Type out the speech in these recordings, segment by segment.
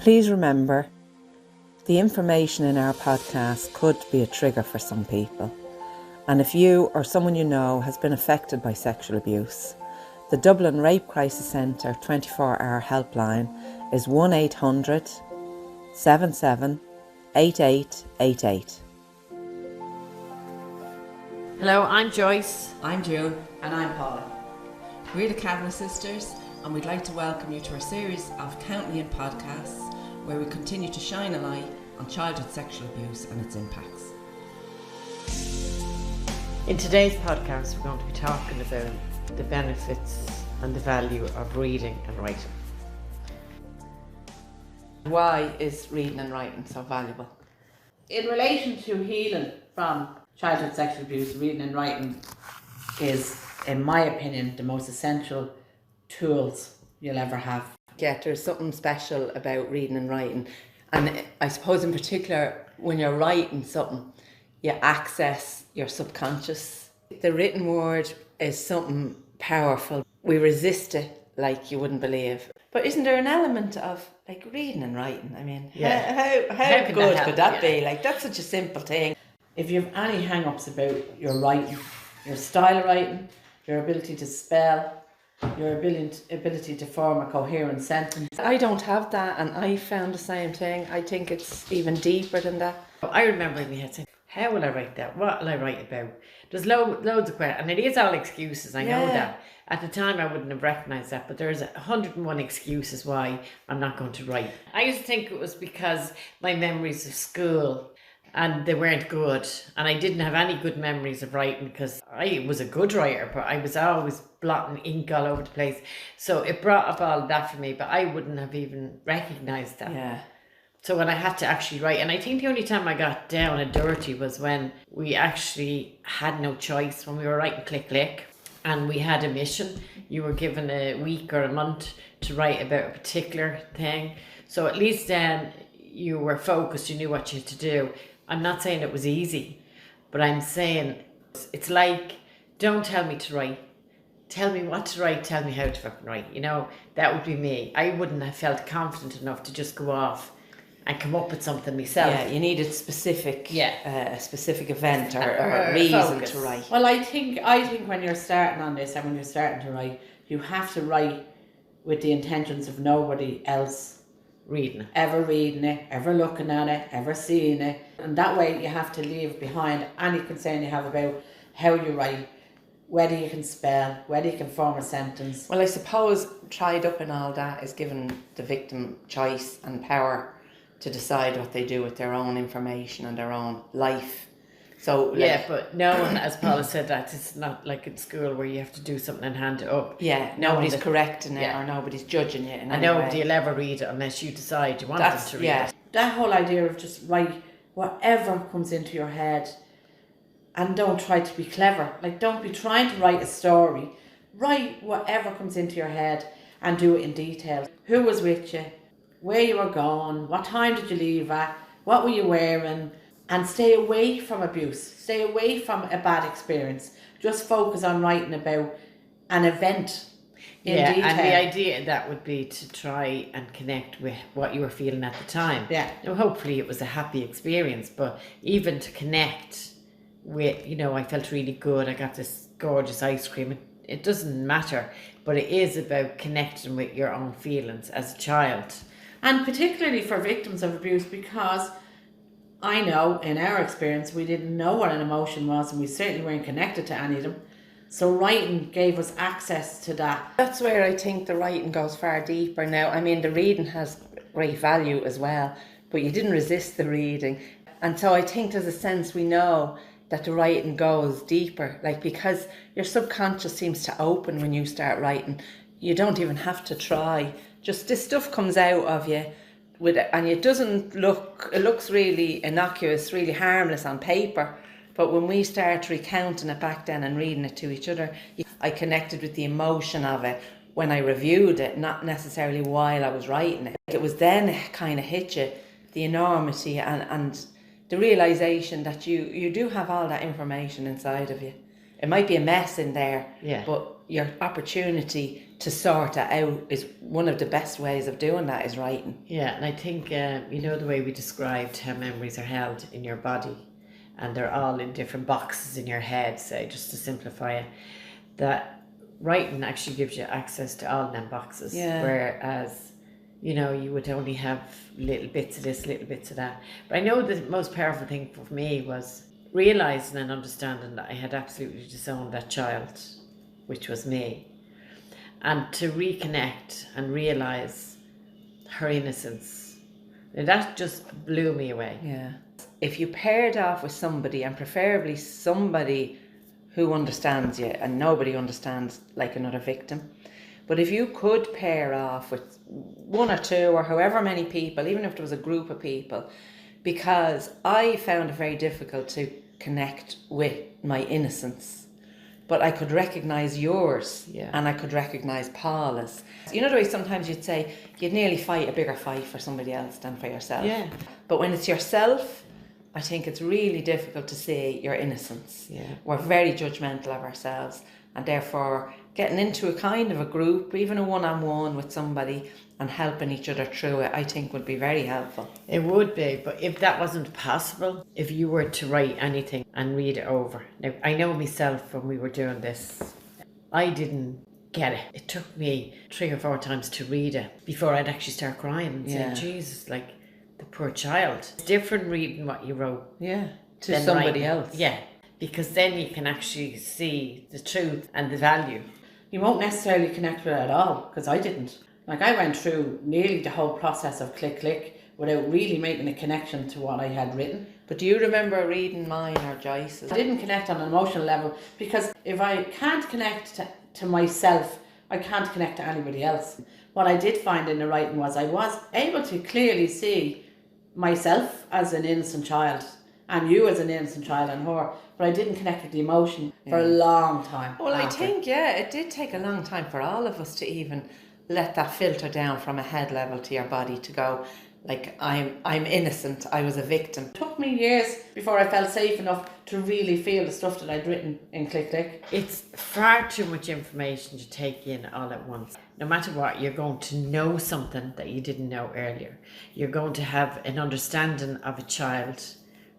Please remember, the information in our podcast could be a trigger for some people. And if you or someone you know has been affected by sexual abuse, the Dublin Rape Crisis Centre 24-hour helpline is 1800 77 8888. Hello, I'm Joyce. I'm June. And I'm Paula. We're the Kavanagh Sisters, and we'd like to welcome you to our series of Count Me In podcasts, where we continue to shine a light on childhood sexual abuse and its impacts. In today's podcast, we're going to be talking about the benefits and the value of reading and writing. Why is reading and writing so valuable? In relation to healing from childhood sexual abuse, reading and writing is, in my opinion, the most essential tools you'll ever have. Yeah, there's something special about reading and writing. And I suppose in particular, when you're writing something, you access your subconscious. The written word is something powerful. We resist it like you wouldn't believe. But isn't there an element of like reading and writing? I mean, how good could that be? Like, that's such a simple thing. If you have any hang-ups about your writing, your style of writing, your ability to spell, your ability to form a coherent sentence. I don't have that, and I found the same thing. I think it's even deeper than that. I remember in my head saying, how will I write that? What will I write about? There's loads of questions, and it is all excuses, I know that. At the time I wouldn't have recognised that, but there's 101 excuses why I'm not going to write. I used to think it was because my memories of school, and they weren't good, and I didn't have any good memories of writing because I was a good writer, but I was always blotting ink all over the place. So it brought up all that for me, but I wouldn't have even recognised that. Yeah. So when I had to actually write, and I think the only time I got down and dirty was when we actually had no choice, when we were writing Click Click, and we had a mission. You were given a week or a month to write about a particular thing. So at least then you were focused, you knew what you had to do. I'm not saying it was easy, but I'm saying it's like, don't tell me to write. Tell me what to write, tell me how to fucking write. You know, that would be me. I wouldn't have felt confident enough to just go off and come up with something myself. Yeah, you needed specific, a specific event or a reason focus to write. Well, I think when you're starting on this and when you're starting to write, you have to write with the intentions of nobody else ever reading it, ever looking at it, ever seeing it. And that way you have to leave behind any concern you have about how you write, whether you can spell, whether you can form a sentence. Well, I suppose tied up in all that is giving the victim choice and power to decide what they do with their own information and their own life. So but no one, as Paula said, that it's not like in school where you have to do something and hand it up. Yeah, nobody's correcting it or nobody's judging it in any way. Nobody will ever read it unless you decide you want them to read it. That whole idea of just write whatever comes into your head and don't try to be clever. Like, don't be trying to write a story. Write whatever comes into your head and do it in detail. Who was with you? Where you were going? What time did you leave at? What were you wearing? And stay away from abuse. Stay away from a bad experience. Just focus on writing about an event in detail. And the idea that would be to try and connect with what you were feeling at the time. Yeah. Now, hopefully it was a happy experience, but even to connect with, you know, I felt really good. I got this gorgeous ice cream. It doesn't matter, but it is about connecting with your own feelings as a child. And particularly for victims of abuse, because I know in our experience we didn't know what an emotion was, and we certainly weren't connected to any of them. So writing gave us access to that. That's where I think the writing goes far deeper now. I mean, the reading has great value as well, but you didn't resist the reading. And so I think there's a sense we know that the writing goes deeper, like, because your subconscious seems to open when you start writing. You don't even have to try. Just this stuff comes out of you and it looks really innocuous, really harmless on paper. But when we start recounting it back then and reading it to each other, I connected with the emotion of it when I reviewed it, not necessarily while I was writing it. It was then it kind of hit you, the enormity and the realisation that you do have all that information inside of you. It might be a mess in there, but your opportunity to sort it out is one of the best ways of doing that is writing. Yeah, and I think, you know, the way we described how memories are held in your body and they're all in different boxes in your head, say, just to simplify it, that writing actually gives you access to all them boxes. Yeah. Whereas, you know, you would only have little bits of this, little bits of that. But I know the most powerful thing for me was realising and understanding that I had absolutely disowned that child, which was me. And to reconnect and realise her innocence. Now that just blew me away. Yeah. If you paired off with somebody, and preferably somebody who understands you, and nobody understands like another victim, but if you could pair off with one or two or however many people, even if there was a group of people, because I found it very difficult to connect with my innocence. But I could recognise yours, Yeah. and I could recognise Paula's. You know the way sometimes you'd say you'd nearly fight a bigger fight for somebody else than for yourself. Yeah. But when it's yourself, I think it's really difficult to see your innocence. Yeah. We're very judgmental of ourselves, and therefore getting into a kind of a group, even a one-on-one with somebody, and helping each other through it, I think would be very helpful. It would be, but if that wasn't possible, if you were to write anything and read it over. Now, I know myself when we were doing this, I didn't get it. It took me 3 or 4 times to read it before I'd actually start crying and Yeah. say, Jesus, like the poor child. It's different reading what you wrote Yeah. To than somebody writing. else. Yeah, because then you can actually see the truth and the value. You won't necessarily connect with it at all, because I didn't. Like, I went through nearly the whole process of Click Click without really making a connection to what I had written. But do you remember reading mine or Joyce's? I didn't connect on an emotional level, because if I can't connect to myself, I can't connect to anybody else. What I did find in the writing was I was able to clearly see myself as an innocent child and you as an innocent child and her, but I didn't connect with the emotion for a long time. Well, I after. think, yeah, it did take a long time for all of us to even let that filter down from a head level to your body to go, like, I'm innocent, I was a victim. It took me years before I felt safe enough to really feel the stuff that I'd written in Click Click. It's far too much information to take in all at once. No matter what, you're going to know something that you didn't know earlier. You're going to have an understanding of a child,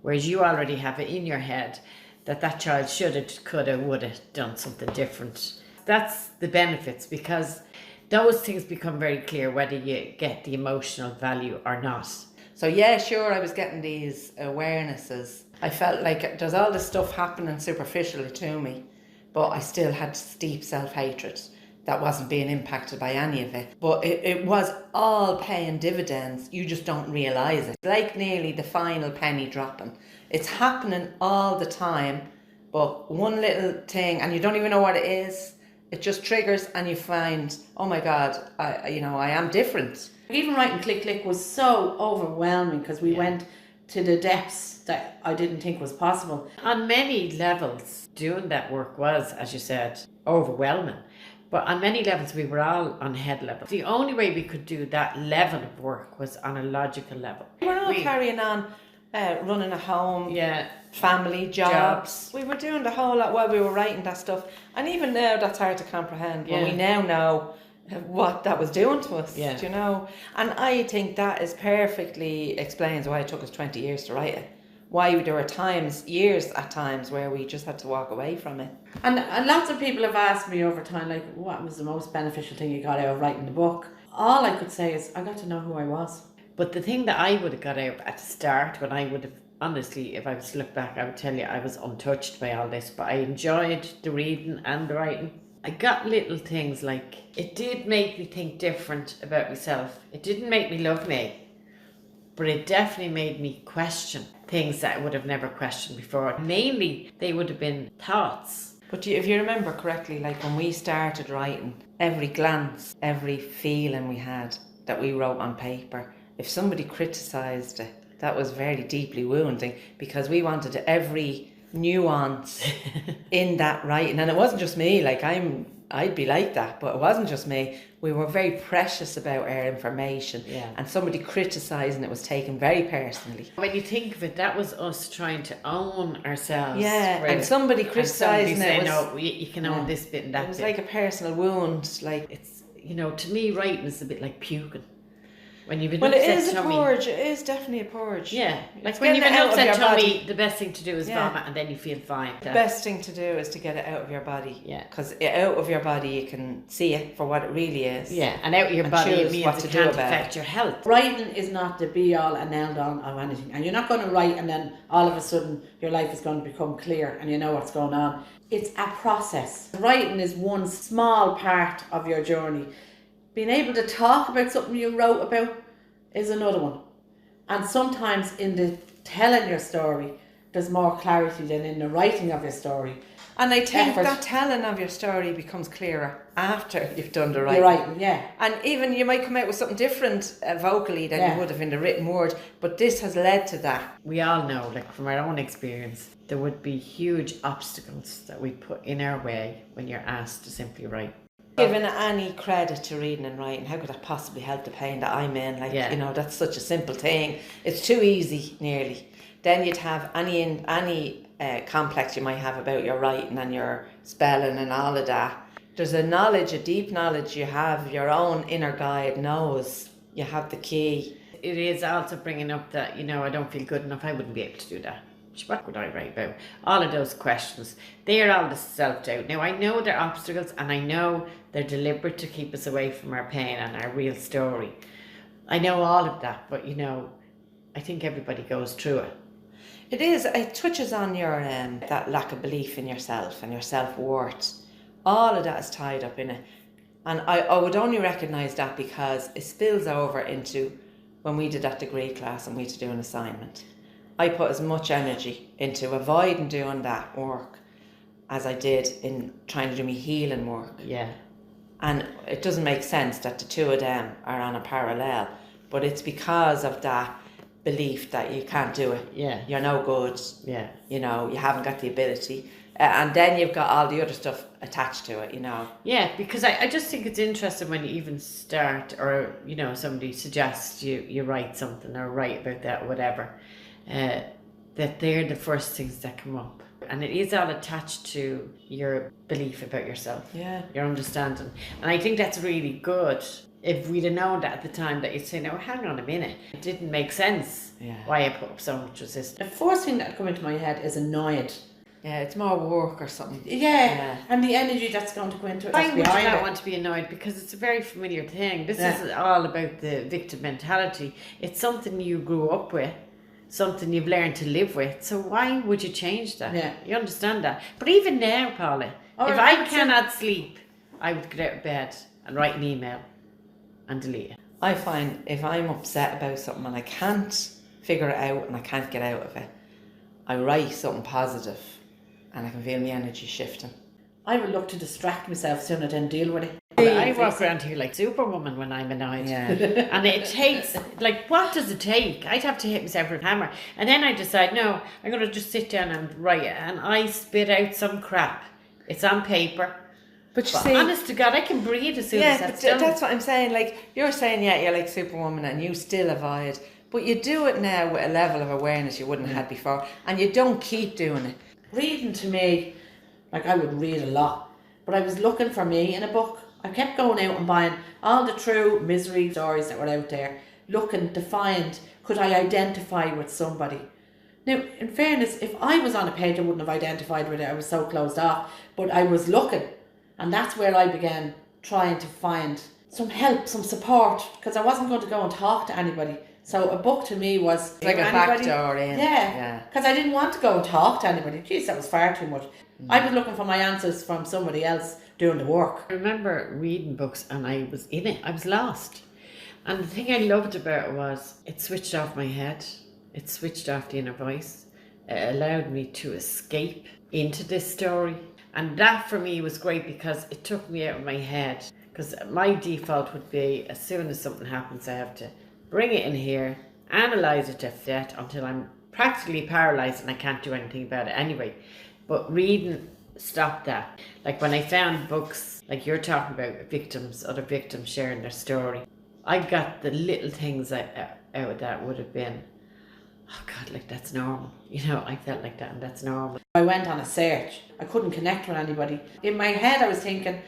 whereas you already have it in your head that child should have, could have, would have done something different. That's the benefits, because those things become very clear whether you get the emotional value or not. So yeah, sure, I was getting these awarenesses. I felt like there's all this stuff happening superficially to me, but I still had steep self-hatred that wasn't being impacted by any of it. But it was all paying dividends, you just don't realise it. Like nearly the final penny dropping. It's happening all the time, but one little thing, and you don't even know what it is, it just triggers and you find, oh my God, I am different. Even writing Click Click was so overwhelming because we went to the depths that I didn't think was possible. On many levels, doing that work was, as you said, overwhelming. But on many levels, we were all on head level. The only way we could do that level of work was on a logical level. We were all carrying on, running a home, Yeah. family, jobs. We were doing the whole lot while we were writing that stuff. And even now, that's hard to comprehend. But Yeah. we now know what that was doing to us, Yeah. do you know? And I think that is perfectly explains why it took us 20 years to write it. Why there were times, years at times, where we just had to walk away from it. And lots of people have asked me over time, like, what was the most beneficial thing you got out of writing the book? All I could say is I got to know who I was. But the thing that I would have got out at the start, when I would have, honestly, if I was to look back, I would tell you I was untouched by all this, but I enjoyed the reading and the writing. I got little things like, it did make me think different about myself. It didn't make me love me, but it definitely made me question things that I would have never questioned before. Mainly, they would have been thoughts. But if you remember correctly, like when we started writing, every glance, every feeling we had that we wrote on paper, if somebody criticised it, that was very deeply wounding, because we wanted every nuance in that writing. And it wasn't just me, like I'd be like that, but it wasn't just me. We were very precious about our information, and somebody criticising it was taken very personally. When you think of it, that was us trying to own ourselves. Yeah, and somebody criticising it was, no, you can own this bit and that bit. It was like a personal wound. Like, it's, you know, to me, writing is a bit like puking. When you've been well, upset it is a tummy, purge. It is definitely a purge. Yeah, like It's when you've getting been it out of upset your tummy, body. the best thing to do is Yeah. vomit, and then you feel fine. The best thing to do is to get it out of your body. Yeah. Because out of your body, you can see it for what it really is. Yeah, and out of your And body, it choose means what it to do can't about affect your health. Writing is not the be all and end all of anything. And you're not going to write and then all of a sudden your life is going to become clear and you know what's going on. It's a process. Writing is one small part of your journey. Being able to talk about something you wrote about is another one. And sometimes in the telling your story, there's more clarity than in the writing of your story. And I think Effort. that telling of your story becomes clearer after you've done the writing. You're writing, yeah. And even you might come out with something different vocally than Yeah. you would have in the written word, but this has led to that. We all know, like from our own experience, there would be huge obstacles that we put in our way when you're asked to simply write. Giving any credit to reading and writing, how could that possibly help the pain that I'm in? Like, Yeah. you know, that's such a simple thing. It's too easy, nearly. Then you'd have any complex you might have about your writing and your spelling and all of that. There's a knowledge, a deep knowledge you have, your own inner guide knows you have the key. It is also bringing up that, you know, I don't feel good enough, I wouldn't be able to do that. What would I write about? All of those questions. They are all the self-doubt. Now, I know they're obstacles and I know they're deliberate to keep us away from our pain and our real story. I know all of that, but, you know, I think everybody goes through it. It is, it touches on your that lack of belief in yourself and your self-worth. All of that is tied up in it. And I would only recognise that because it spills over into when we did that degree class and we had to do an assignment. I put as much energy into avoiding doing that work as I did in trying to do my healing work. Yeah. And it doesn't make sense that the two of them are on a parallel, but it's because of that belief that you can't do it. Yeah. You're no good. Yeah. You know, you haven't got the ability. And then you've got all the other stuff attached to it, you know. Yeah, because I just think it's interesting when you even start or, you know, somebody suggests you write something or write about that or whatever, that they're the first things that come up. And it is all attached to your belief about yourself. Yeah. Your understanding. And I think that's really good. If we'd have known that at the time, that you'd say, no, hang on a minute. It didn't make sense why I put up so much resistance. The first thing that come into my head is annoyed. Yeah, it's more work or something. Yeah, and the energy that's going to go into it. Why That's would you behind not it. want to be annoyed? Because it's a very familiar thing. This is all about the victim mentality. It's something you grew up with, something you've learned to live with. So why would you change that? Yeah. You understand that? But even now, Paula, if I cannot sleep, I would get out of bed and write an email and delete it. I find if I'm upset about something and I can't figure it out and I can't get out of it, I write something positive and I can feel my energy shifting. I would look to distract myself sooner than deal with it. I walk around here like Superwoman when I'm annoyed. Yeah. And it takes, like, what does it take? I'd have to hit myself with a hammer. And then I decide, no, I'm going to just sit down and write it. And I spit out some crap. It's on paper. But you But see, honest to God, I can breathe as soon as yeah, that's but done. that's what I'm saying. Like, you're saying, yeah, you're like Superwoman and you still avoid. But you do it now with a level of awareness you wouldn't have had before. And you don't keep doing it. Reading to me, like I would read a lot, but I was looking for me in a book. I kept going out and buying all the true misery stories that were out there, looking to find, could I identify with somebody? Now, in fairness, if I was on a page, I wouldn't have identified with it. I was so closed off, but I was looking, and that's where I began trying to find some help, some support, because I wasn't going to go and talk to anybody. So a book to me was Like a back door in. Yeah, because I didn't want to go and talk to anybody. Jeez, that was far too much. I was looking for my answers from somebody else doing the work. I remember reading books and I was in it. I was lost. And the thing I loved about it was it switched off my head. It switched off the inner voice. It allowed me to escape into this story. And that for me was great because it took me out of my head. Because my default would be, as soon as something happens, I have to bring it in here, analyse it to death until I'm practically paralysed and I can't do anything about it anyway. But reading stopped that. Like when I found books, like you're talking about other victims sharing their story, I got the little things out of that would have been, oh God, like that's normal. You know, I felt like that and that's normal. I went on a search. I couldn't connect with anybody. In my head I was thinking,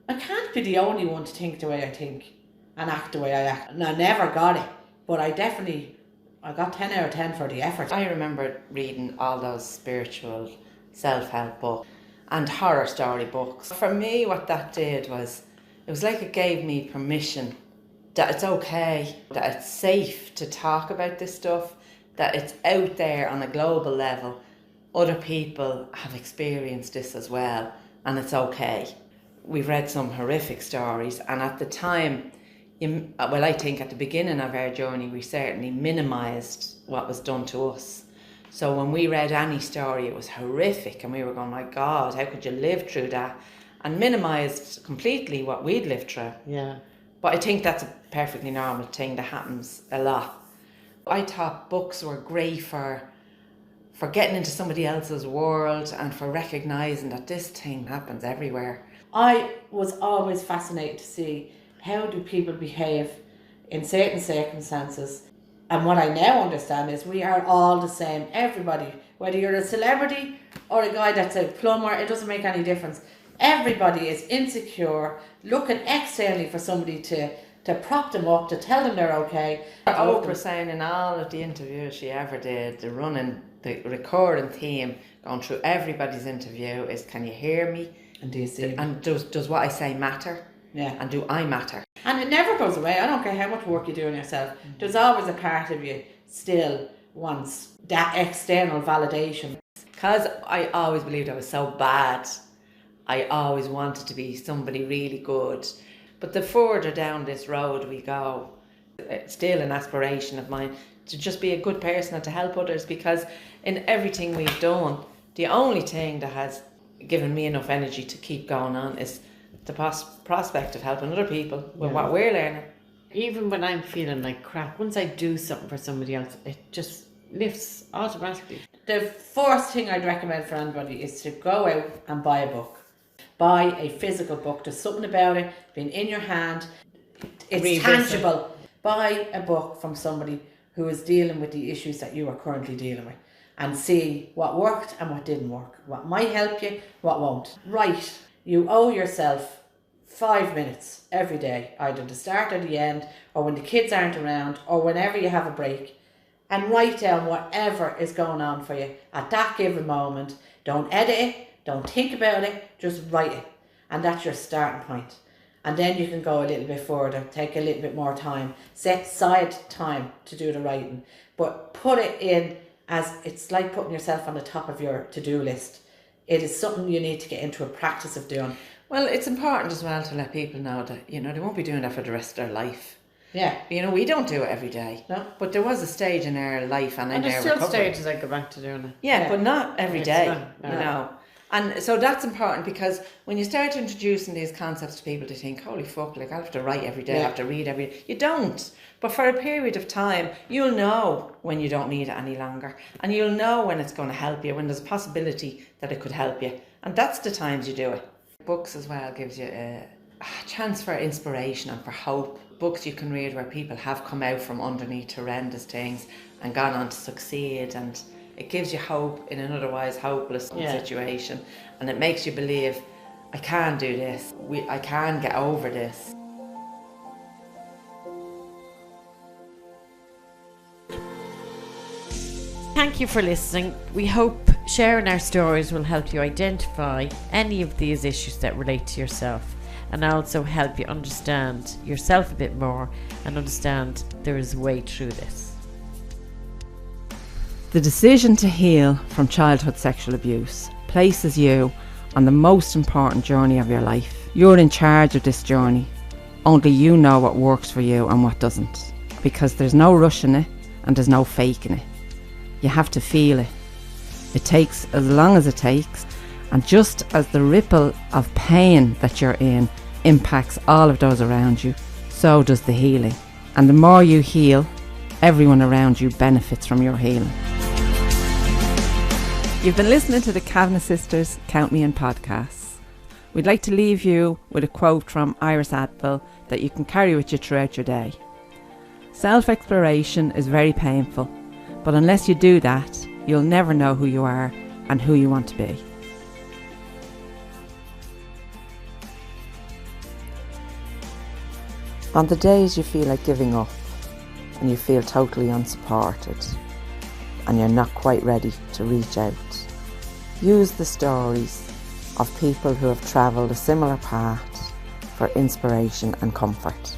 I can't be the only one to think the way I think and act the way I act. And I never got it, but I got 10 out of 10 for the effort. I remember reading all those spiritual self-help books and horror story books. For me, what that did was, it was like it gave me permission that it's okay, that it's safe to talk about this stuff, that it's out there on a global level. Other people have experienced this as well, and it's okay. We've read some horrific stories, and at the time, I think at the beginning of our journey, we certainly minimised what was done to us. So when we read any story, it was horrific, and we were going, my God, how could you live through that? And minimised completely what we'd lived through. Yeah. But I think that's a perfectly normal thing that happens a lot. I thought books were great for getting into somebody else's world and for recognising that this thing happens everywhere. I was always fascinated to see how do people behave in certain circumstances. And what I now understand is we are all the same, everybody. Whether you're a celebrity or a guy that's a plumber, it doesn't make any difference. Everybody is insecure, looking externally for somebody to prop them up, to tell them they're okay. Oprah saying in all of the interviews she ever did, the recurring theme going through everybody's interview is, can you hear me? And do you see me? And does what I say matter? Yeah. And do I matter? And it never goes away. I don't care how much work you do on yourself. There's always a part of you still wants that external validation. Because I always believed I was so bad, I always wanted to be somebody really good. But the further down this road we go, it's still an aspiration of mine to just be a good person and to help others, because in everything we've done, the only thing that has given me enough energy to keep going on is the prospect of helping other people with what we're learning. Even when I'm feeling like crap, once I do something for somebody else, it just lifts automatically. The first thing I'd recommend for anybody is to go out and buy a book. Buy a physical book. There's something about it being in your hand. It's tangible. Buy a book from somebody who is dealing with the issues that you are currently dealing with, and see what worked and what didn't work, what might help you, what won't. Write. You owe yourself 5 minutes every day, either the start or the end, or when the kids aren't around, or whenever you have a break, and write down whatever is going on for you at that given moment. Don't edit it, don't think about it, just write it. And that's your starting point. And then you can go a little bit further, take a little bit more time, set aside time to do the writing, but put it in as it's like putting yourself on the top of your to-do list. It is something you need to get into a practice of doing. Well, it's important as well to let people know that, they won't be doing that for the rest of their life. Yeah. We don't do it every day. No. But there was a stage in our life and in our there's still recovery. stages I go back to doing it. Yeah, but not every It's day, not. And so that's important, because when you start introducing these concepts to people, they think, holy fuck, like I have to write every day, I have to read every day. You don't. But for a period of time, you'll know when you don't need it any longer. And you'll know when it's going to help you, when there's a possibility that it could help you. And that's the times you do it. Books as well gives you a chance for inspiration and for hope. Books you can read where people have come out from underneath horrendous things and gone on to succeed, and it gives you hope in an otherwise hopeless situation, and it makes you believe, I can do this, I can get over this. Thank you for listening. We hope sharing our stories will help you identify any of these issues that relate to yourself, and also help you understand yourself a bit more and understand there is a way through this. The decision to heal from childhood sexual abuse places you on the most important journey of your life. You're in charge of this journey. Only you know what works for you and what doesn't, because there's no rushing it and there's no faking it. You have to feel it. It takes as long as it takes, and just as the ripple of pain that you're in impacts all of those around you, so does the healing. And the more you heal, everyone around you benefits from your healing. You've been listening to the Kavanagh Sisters Count Me In podcasts. We'd like to leave you with a quote from Iris Apfel that you can carry with you throughout your day. Self-exploration is very painful, but unless you do that, you'll never know who you are and who you want to be. On the days you feel like giving up and you feel totally unsupported and you're not quite ready to reach out, use the stories of people who have travelled a similar path for inspiration and comfort.